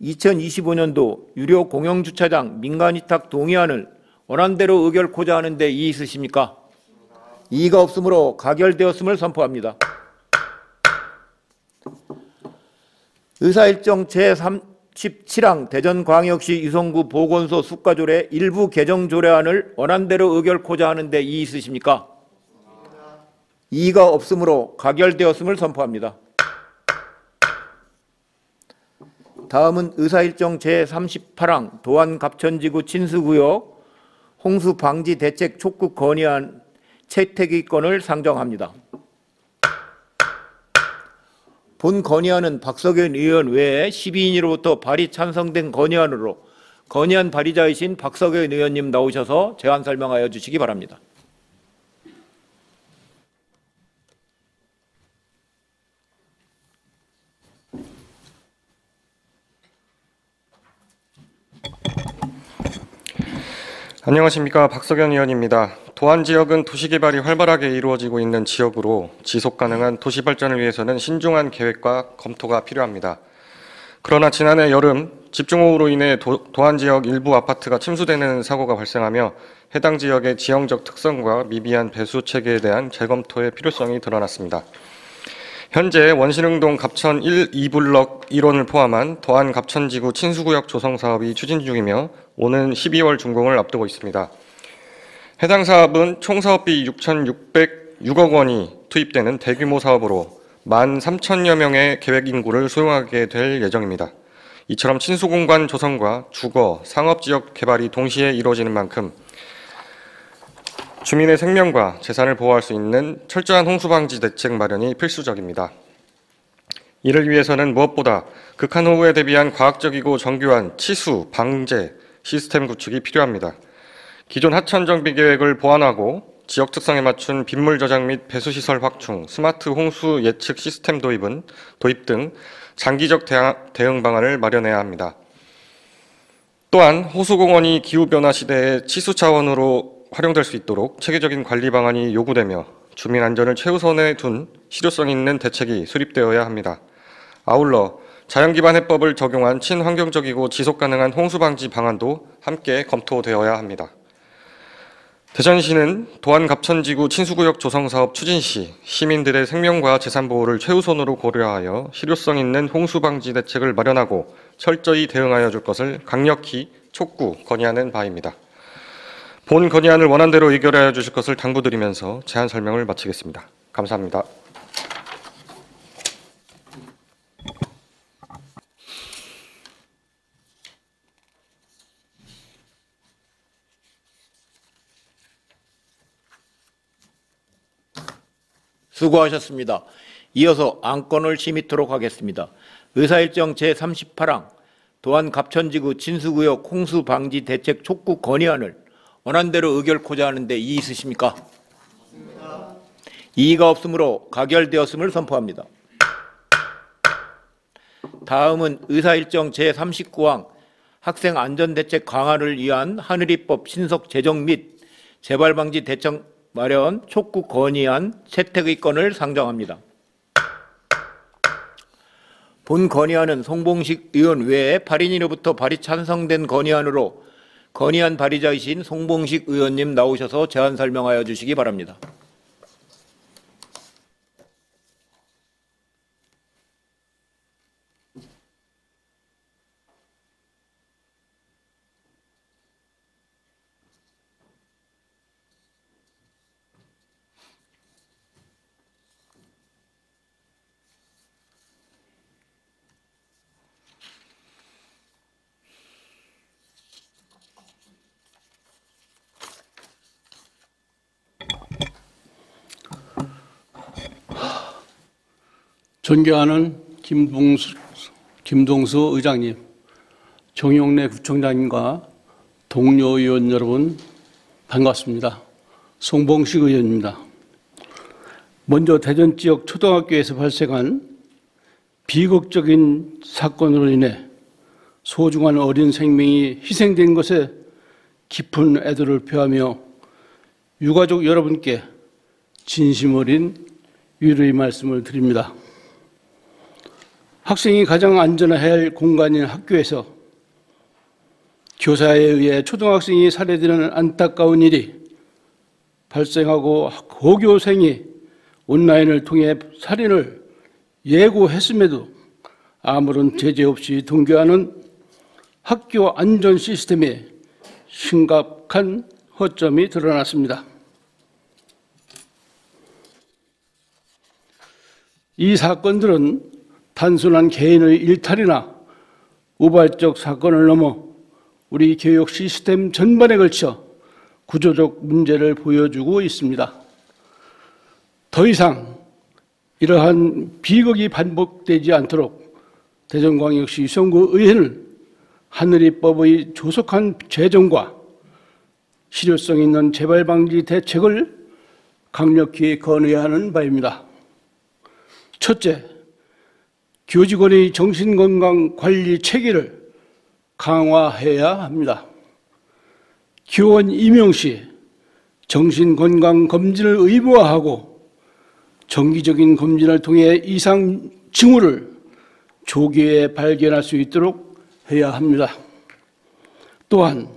2025년도 유료 공영주차장 민간위탁 동의안을 원안대로 의결코자 하는 데 이의 있으십니까? 이의가 없으므로 가결되었음을 선포합니다. 의사일정 제37항 대전광역시 유성구 보건소 숙가조례 일부 개정 조례안을 원안대로 의결코자 하는 데 이의 있으십니까? 이의가 없으므로 가결되었음을 선포합니다. 다음은 의사일정 제38항 도안 갑천지구 친수구역 홍수방지대책 촉구 건의안 채택의건을 상정합니다. 본 건의안은 박석연 의원 외에 12인으로부터 발의 찬성된 건의안으로 건의안 발의자이신 박석연 의원님 나오셔서 제안 설명하여 주시기 바랍니다. 안녕하십니까. 박석연 의원입니다. 도안 지역은 도시개발이 활발하게 이루어지고 있는 지역으로 지속가능한 도시발전을 위해서는 신중한 계획과 검토가 필요합니다. 그러나 지난해 여름 집중호우로 인해 도안 지역 일부 아파트가 침수되는 사고가 발생하며 해당 지역의 지형적 특성과 미비한 배수 체계에 대한 재검토의 필요성이 드러났습니다. 현재 원신흥동 갑천 1, 2블럭 1원을 포함한 도안 갑천지구 친수구역 조성 사업이 추진 중이며 오는 12월 준공을 앞두고 있습니다. 해당 사업은 총 사업비 6,606억 원이 투입되는 대규모 사업으로 13,000여 명의 계획 인구를 수용하게 될 예정입니다. 이처럼 친수공간 조성과 주거, 상업지역 개발이 동시에 이루어지는 만큼 주민의 생명과 재산을 보호할 수 있는 철저한 홍수방지 대책 마련이 필수적입니다. 이를 위해서는 무엇보다 극한호우에 대비한 과학적이고 정교한 치수, 방제 시스템 구축이 필요합니다. 기존 하천 정비 계획을 보완하고 지역 특성에 맞춘 빗물 저장 및 배수시설 확충, 스마트 홍수 예측 시스템 도입 등 장기적 대응 방안을 마련해야 합니다. 또한 호수공원이 기후변화 시대의 치수 차원으로 활용될 수 있도록 체계적인 관리 방안이 요구되며 주민 안전을 최우선에 둔 실효성 있는 대책이 수립되어야 합니다. 아울러 자연기반 해법을 적용한 친환경적이고 지속가능한 홍수방지 방안도 함께 검토되어야 합니다. 대전시는 도안 갑천지구 친수구역 조성사업 추진 시 시민들의 생명과 재산 보호를 최우선으로 고려하여 실효성 있는 홍수방지 대책을 마련하고 철저히 대응하여 줄 것을 강력히 촉구, 건의하는 바입니다. 본 건의안을 원안대로 의결하여 주실 것을 당부드리면서 제안 설명을 마치겠습니다. 감사합니다. 수고하셨습니다. 이어서 안건을 심의토록 하겠습니다. 의사일정 제38항 도안 갑천지구 친수구역 홍수방지 대책 촉구 건의안을 원안대로 의결코자 하는데 이의 있으십니까? 이의가 없으므로 가결되었음을 선포합니다. 다음은 의사일정 제39항 학생 안전대책 강화를 위한 하늘이법 신속 제정 및 재발방지 대책 마련 촉구 건의안 채택의건을 상정합니다. 본 건의안은 송봉식 의원 외에 8인으로부터 발의 찬성된 건의안으로 건의안 발의자이신 송봉식 의원님 나오셔서 제안 설명하여 주시기 바랍니다. 존경하는 김동수 의장님, 정용래 구청장님과 동료 의원 여러분 반갑습니다. 송봉식 의원입니다. 먼저 대전 지역 초등학교에서 발생한 비극적인 사건으로 인해 소중한 어린 생명이 희생된 것에 깊은 애도를 표하며 유가족 여러분께 진심 어린 위로의 말씀을 드립니다. 학생이 가장 안전해야 할 공간인 학교에서 교사에 의해 초등학생이 살해되는 안타까운 일이 발생하고 고교생이 온라인을 통해 살인을 예고했음에도 아무런 제재 없이 등교하는 학교 안전 시스템에 심각한 허점이 드러났습니다. 이 사건들은 단순한 개인의 일탈이나 우발적 사건을 넘어 우리 교육 시스템 전반에 걸쳐 구조적 문제를 보여주고 있습니다. 더 이상 이러한 비극이 반복되지 않도록 대전광역시 유성구 의회는 하늘이법의 조속한 제정과 실효성 있는 재발 방지 대책을 강력히 건의해야 하는 바입니다. 첫째, 교직원의 정신건강 관리 체계를 강화해야 합니다. 교원 임용 시 정신건강 검진을 의무화하고 정기적인 검진을 통해 이상 징후를 조기에 발견할 수 있도록 해야 합니다. 또한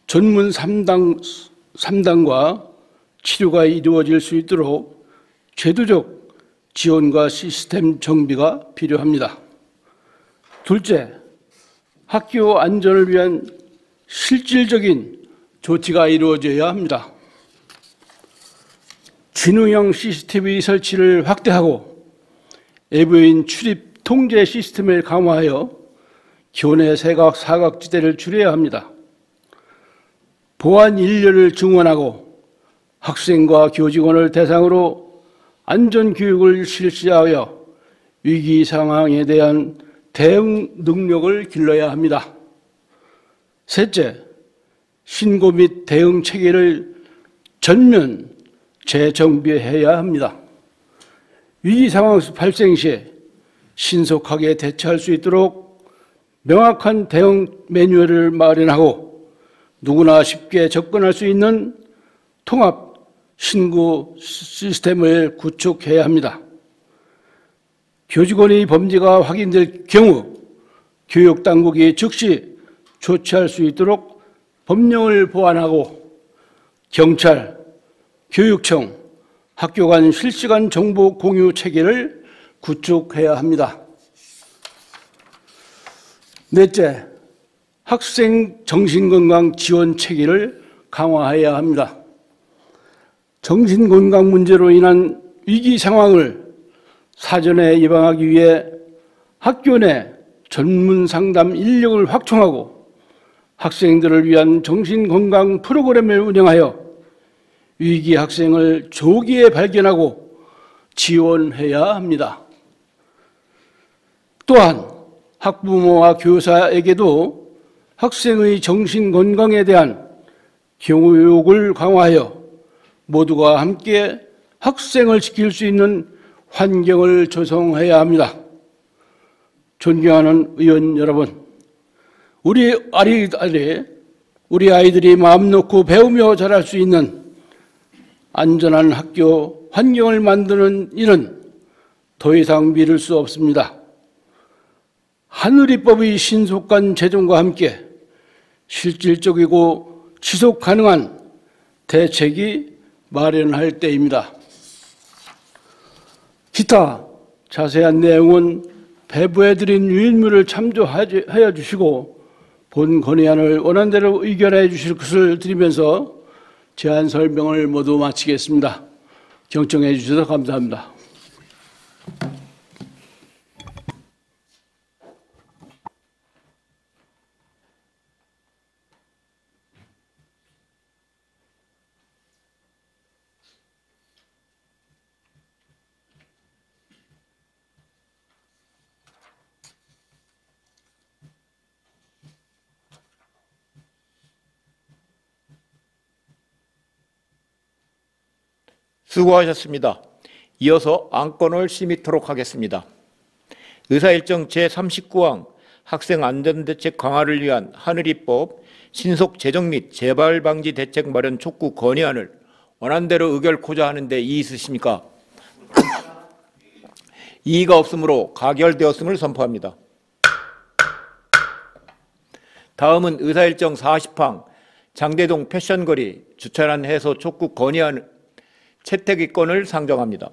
전문 3단과 치료가 이루어질 수 있도록 제도적 지원과 시스템 정비가 필요합니다. 둘째, 학교 안전을 위한 실질적인 조치가 이루어져야 합니다. 진흥형 CCTV 설치를 확대하고 외부인 출입 통제 시스템을 강화하여 교내 사각지대를 줄여야 합니다. 보안 인력을 증원하고 학생과 교직원을 대상으로 안전교육을 실시하여 위기 상황에 대한 대응 능력을 길러야 합니다. 셋째, 신고 및 대응 체계를 전면 재정비해야 합니다. 위기 상황 발생 시 신속하게 대처할 수 있도록 명확한 대응 매뉴얼을 마련하고 누구나 쉽게 접근할 수 있는 통합 신고 시스템을 구축해야 합니다. 교직원의 범죄가 확인될 경우 교육당국이 즉시 조치할 수 있도록 법령을 보완하고 경찰, 교육청, 학교 간 실시간 정보 공유 체계를 구축해야 합니다. 넷째, 학생 정신건강 지원 체계를 강화해야 합니다. 정신건강 문제로 인한 위기 상황을 사전에 예방하기 위해 학교 내 전문 상담 인력을 확충하고 학생들을 위한 정신건강 프로그램을 운영하여 위기 학생을 조기에 발견하고 지원해야 합니다. 또한 학부모와 교사에게도 학생의 정신건강에 대한 교육을 강화하여 모두가 함께 학생을 지킬 수 있는 환경을 조성해야 합니다. 존경하는 의원 여러분, 우리 아이들이 마음 놓고 배우며 자랄 수 있는 안전한 학교 환경을 만드는 일은 더 이상 미룰 수 없습니다. 하늘이법의 신속한 제정과 함께 실질적이고 지속 가능한 대책이 마련할 때입니다. 기타 자세한 내용은 배부해드린 유인물을 참조하여 주시고 본 건의안을 원안대로 의결해 주실 것을 드리면서 제안 설명을 모두 마치겠습니다. 경청해 주셔서 감사합니다. 수고하셨습니다. 이어서 안건을 심의토록 하겠습니다. 의사일정 제39항 학생안전대책 강화를 위한 하늘이법 신속 제정 및 재발방지 대책 마련 촉구 건의안을 원안대로 의결코자 하는데 이의 있으십니까? 이의가 없으므로 가결되었음을 선포합니다. 다음은 의사일정 40항 장대동 패션거리 주차란 해소 촉구 건의안 채택이건을 상정합니다.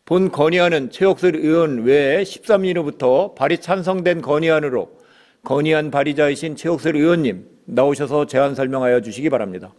본 건의안은 최옥슬 의원 외에 13일 후부터 발의 찬성된 건의안으로 건의안 발의자이신 최옥슬 의원님 나오셔서 제안 설명하여 주시기 바랍니다.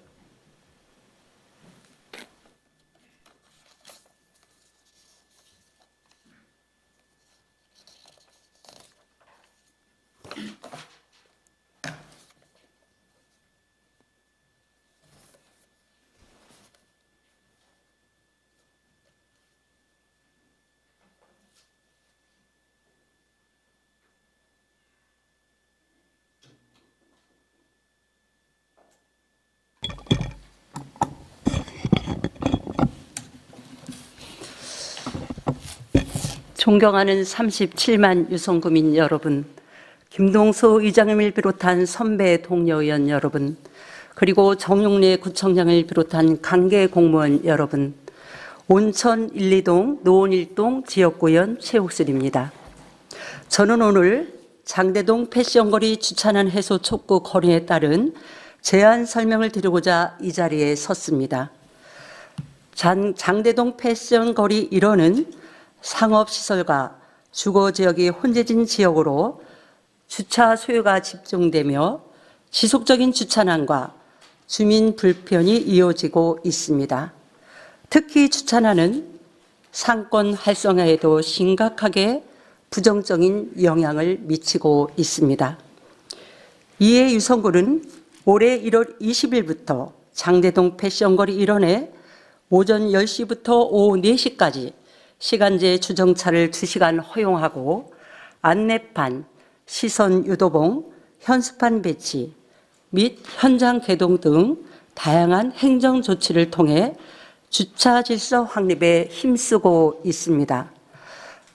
존경하는 37만 유성구민 여러분, 김동수 의장님을 비롯한 선배 동료 의원 여러분, 그리고 정용래 구청장을 비롯한 관계 공무원 여러분, 온천 1, 2동, 노원 1동 지역구 의원 최옥슬입니다. 저는 오늘 장대동 패션거리 주차난 해소 촉구 건의에 따른 제안 설명을 드리고자 이 자리에 섰습니다. 장대동 패션거리 1호는 상업시설과 주거지역이 혼재진 지역으로 주차 소요가 집중되며 지속적인 주차난과 주민 불편이 이어지고 있습니다. 특히 주차난은 상권 활성화에도 심각하게 부정적인 영향을 미치고 있습니다. 이에 유성구는 올해 1월 20일부터 장대동 패션거리 일원에 오전 10시부터 오후 4시까지 시간제 주정차를 2시간 허용하고 안내판, 시선 유도봉, 현수판 배치 및 현장 개동 등 다양한 행정 조치를 통해 주차 질서 확립에 힘쓰고 있습니다.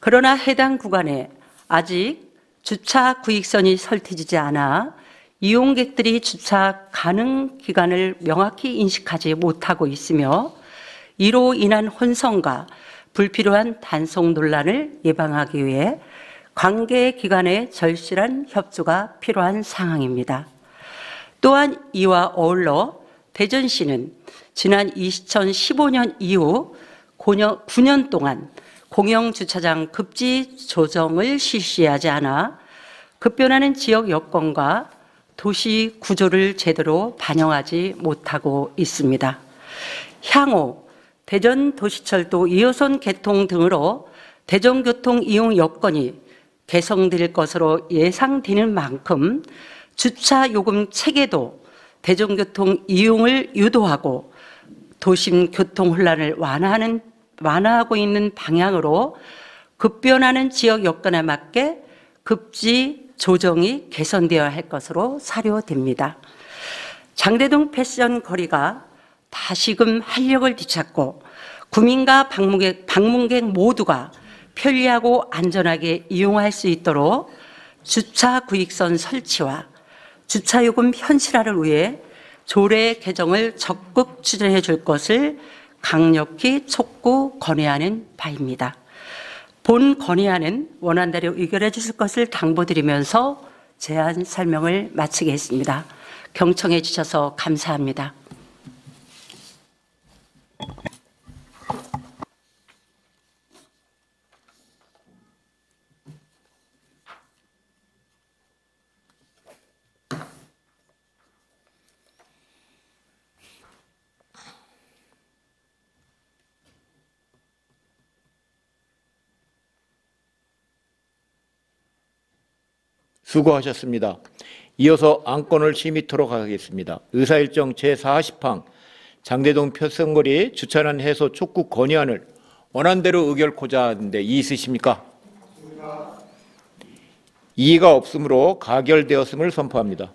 그러나 해당 구간에 아직 주차 구익선이 설치되지 않아 이용객들이 주차 가능 기간을 명확히 인식하지 못하고 있으며 이로 인한 혼선과 불필요한 단속 논란을 예방하기 위해 관계 기관의 절실한 협조가 필요한 상황입니다. 또한 이와 어울러 대전시는 지난 2015년 이후 9년 동안 공영주차장 급지 조정을 실시하지 않아 급변하는 지역 여건과 도시 구조를 제대로 반영하지 못하고 있습니다. 향후 대전도시철도 2호선 개통 등으로 대전교통 이용 여건이 개선될 것으로 예상되는 만큼 주차 요금 체계도 대전교통 이용을 유도하고 도심 교통 혼란을 완화하고 있는 방향으로 급변하는 지역 여건에 맞게 급지 조정이 개선되어야 할 것으로 사료됩니다. 장대동 패션 거리가 다시금 활력을 되찾고 구민과 방문객 모두가 편리하고 안전하게 이용할 수 있도록 주차 구익선 설치와 주차요금 현실화를 위해 조례 개정을 적극 추진해 줄 것을 강력히 촉구 건의하는 바입니다. 본 건의안은 원안대로 의결해 주실 것을 당부드리면서 제안 설명을 마치겠습니다. 경청해 주셔서 감사합니다. 수고하셨습니다. 이어서 안건을 심의토록 하겠습니다. 의사일정 제40항 장대동 표선거리 주차난 해소 촉구 건의안을 원안대로 의결코자 하는데 이의 있으십니까? 이의가 없으므로 가결되었음을 선포합니다.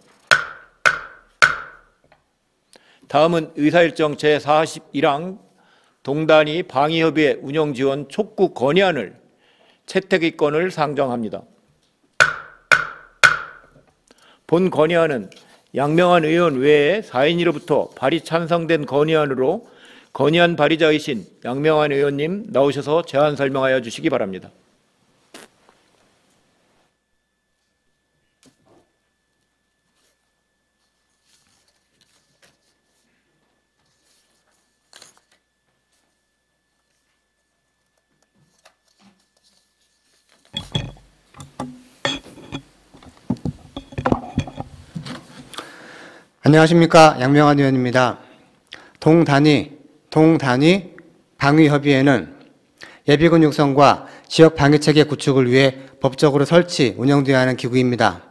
다음은 의사일정 제41항 동단위 방위협의회 운영지원 촉구 건의안을 채택의 건을 상정합니다. 본 건의안은 양명한 의원 외에 4인으로부터 발의 찬성된 건의안으로 건의안 발의자이신 양명한 의원님 나오셔서 제안 설명하여 주시기 바랍니다. 안녕하십니까. 양명한 의원입니다. 동단위 방위협의회는 예비군 육성과 지역 방위체계 구축을 위해 법적으로 설치, 운영되어야 하는 기구입니다.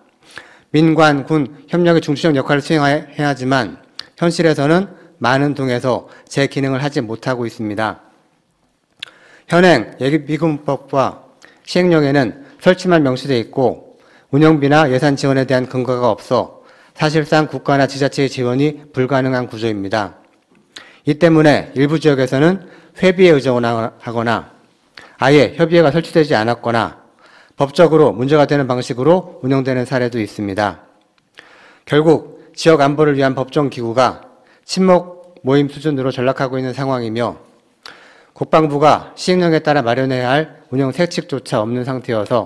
민관, 군 협력의 중추적 역할을 수행해야 하지만 현실에서는 많은 동에서 제 기능을 하지 못하고 있습니다. 현행 예비군법과 시행령에는 설치만 명시되어 있고 운영비나 예산 지원에 대한 근거가 없어 사실상 국가나 지자체의 지원이 불가능한 구조입니다. 이 때문에 일부 지역에서는 회비에 의존하거나 아예 협의회가 설치되지 않았거나 법적으로 문제가 되는 방식으로 운영되는 사례도 있습니다. 결국 지역 안보를 위한 법정 기구가 친목 모임 수준으로 전락하고 있는 상황이며 국방부가 시행령에 따라 마련해야 할 운영 세칙조차 없는 상태여서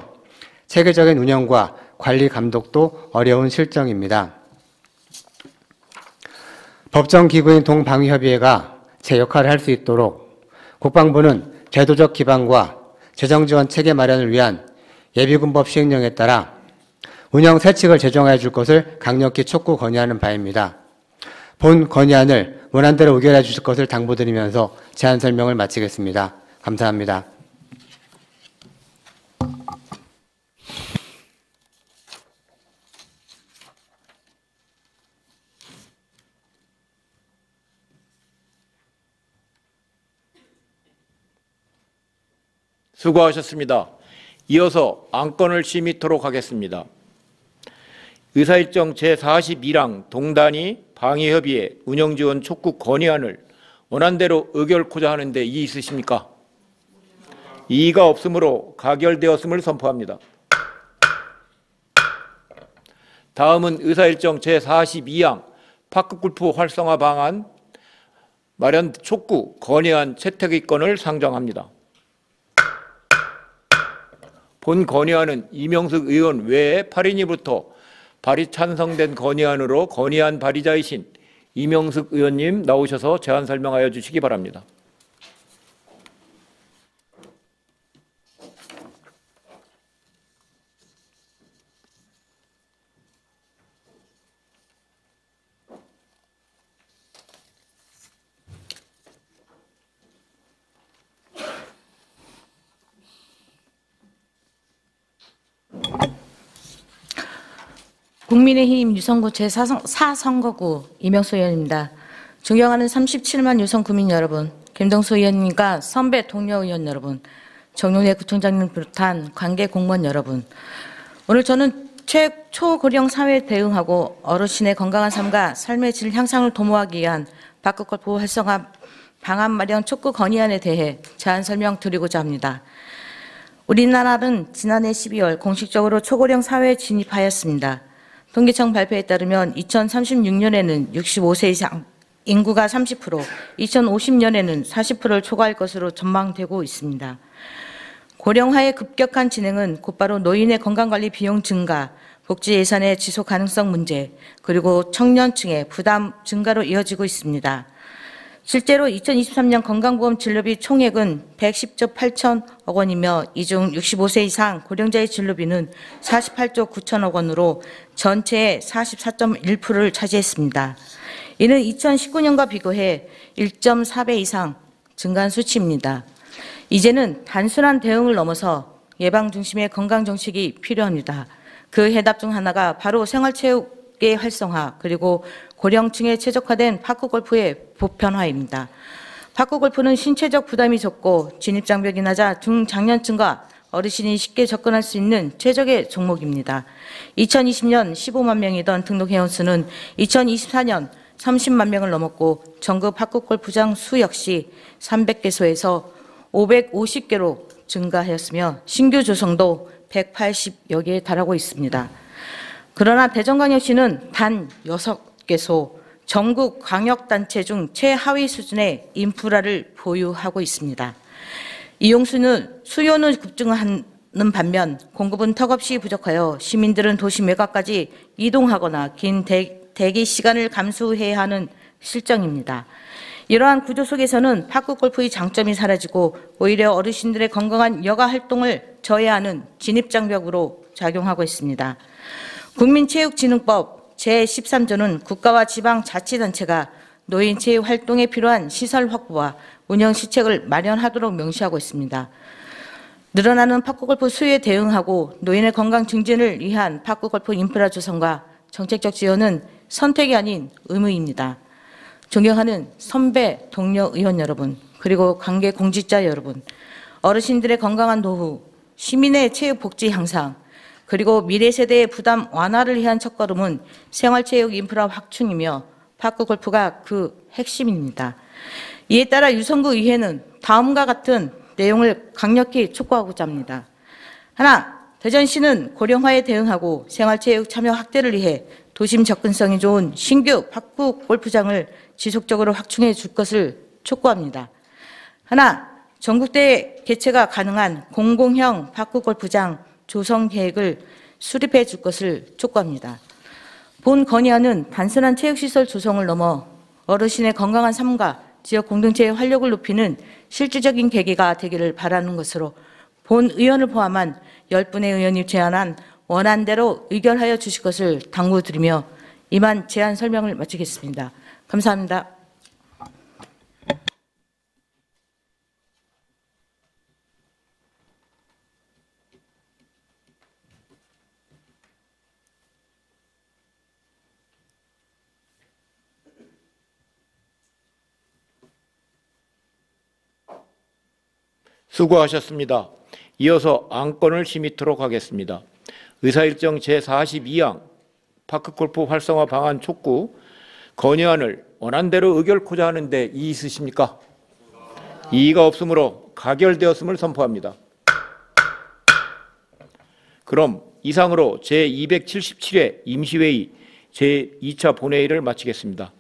체계적인 운영과 관리 감독도 어려운 실정입니다. 법정 기구인 동방위협의회가 제 역할을 할 수 있도록 국방부는 제도적 기반과 재정 지원 체계 마련을 위한 예비군법 시행령에 따라 운영 세칙을 제정해 줄 것을 강력히 촉구 건의하는 바입니다. 본 건의안을 원안대로 의결해 주실 것을 당부드리면서 제안 설명을 마치겠습니다. 감사합니다. 수고하셨습니다. 이어서 안건을 심의토록 하겠습니다. 의사일정 제42랑 동단위 방위협의회 운영지원 촉구 건의안을 원안대로 의결코자 하는데 이의 있으십니까? 이의가 없으므로 가결되었음을 선포합니다. 다음은 의사일정 제42항 파크골프 활성화 방안 마련 촉구 건의안 채택의 건을 상정합니다. 본 건의안은 이명숙 의원 외에 8인이부터 발의 찬성된 건의안으로 건의안 발의자이신 이명숙 의원님 나오셔서 제안 설명하여 주시기 바랍니다. 국민의힘 유성구 제4선거구 이명수 의원입니다. 존경하는 37만 유성 구민 여러분, 김동수 의원님과 선배 동료 의원 여러분, 정용래 구청장님 비롯한 관계 공무원 여러분, 오늘 저는 초고령 사회에 대응하고 어르신의 건강한 삶과 삶의 질 향상을 도모하기 위한 파크골프 활성화 방안 마련 촉구 건의안에 대해 제안 설명드리고자 합니다. 우리나라는 지난해 12월 공식적으로 초고령 사회에 진입하였습니다. 통계청 발표에 따르면 2036년에는 65세 이상 인구가 30%, 2050년에는 40%를 초과할 것으로 전망되고 있습니다. 고령화의 급격한 진행은 곧바로 노인의 건강관리 비용 증가, 복지 예산의 지속 가능성 문제, 그리고 청년층의 부담 증가로 이어지고 있습니다. 실제로 2023년 건강보험 진료비 총액은 110조 8천억 원이며 이 중 65세 이상 고령자의 진료비는 48조 9천억 원으로 전체의 44.1%를 차지했습니다. 이는 2019년과 비교해 1.4배 이상 증가한 수치입니다. 이제는 단순한 대응을 넘어서 예방 중심의 건강 정책이 필요합니다. 그 해답 중 하나가 바로 생활체육의 활성화, 그리고 고령층에 최적화된 파크골프의 보편화입니다. 파크골프는 신체적 부담이 적고 진입장벽이 낮아 중장년층과 어르신이 쉽게 접근할 수 있는 최적의 종목입니다. 2020년 15만 명이던 등록 회원수는 2024년 30만 명을 넘었고 전국 파크골프장 수 역시 300개소에서 550개로 증가하였으며 신규 조성도 180여 개에 달하고 있습니다. 그러나 대전광역시는 단 6개소 전국 광역단체 중 최하위 수준의 인프라를 보유하고 있습니다. 수요는 급증하는 반면 공급은 턱없이 부족하여 시민들은 도시 외곽까지 이동하거나 긴 대기 시간을 감수해야 하는 실정입니다. 이러한 구조 속에서는 파크골프의 장점이 사라지고 오히려 어르신들의 건강한 여가 활동을 저해하는 진입장벽으로 작용하고 있습니다. 국민체육진흥법 제13조는 국가와 지방자치단체가 노인체육 활동에 필요한 시설 확보와 운영 시책을 마련하도록 명시하고 있습니다. 늘어나는 파크골프 수요에 대응하고 노인의 건강 증진을 위한 파크골프 인프라 조성과 정책적 지원은 선택이 아닌 의무입니다. 존경하는 선배 동료 의원 여러분, 그리고 관계 공직자 여러분, 어르신들의 건강한 노후, 시민의 체육 복지 향상, 그리고 미래 세대의 부담 완화를 위한 첫걸음은 생활체육 인프라 확충이며 파크골프가 그 핵심입니다. 이에 따라 유성구 의회는 다음과 같은 내용을 강력히 촉구하고자 합니다. 하나, 대전시는 고령화에 대응하고 생활체육 참여 확대를 위해 도심 접근성이 좋은 신규 파크 골프장을 지속적으로 확충해 줄 것을 촉구합니다. 하나, 전국대 개최가 가능한 공공형 파크 골프장 조성 계획을 수립해 줄 것을 촉구합니다. 본 건의안은 단순한 체육시설 조성을 넘어 어르신의 건강한 삶과 지역 공동체의 활력을 높이는 실질적인 계기가 되기를 바라는 것으로 본 의원을 포함한 10분의 의원이 제안한 원안대로 의결하여 주실 것을 당부드리며 이만 제안 설명을 마치겠습니다. 감사합니다. 수고하셨습니다. 이어서 안건을 심의토록 하겠습니다. 의사일정 제42항 파크골프 활성화 방안 촉구 건의안을 원안대로 의결코자 하는데 이의 있으십니까? 이의가 없으므로 가결되었음을 선포합니다. 그럼 이상으로 제277회 임시회의 제2차 본회의를 마치겠습니다.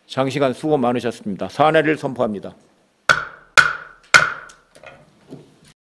장시간 수고 많으셨습니다. 사내를 선포합니다.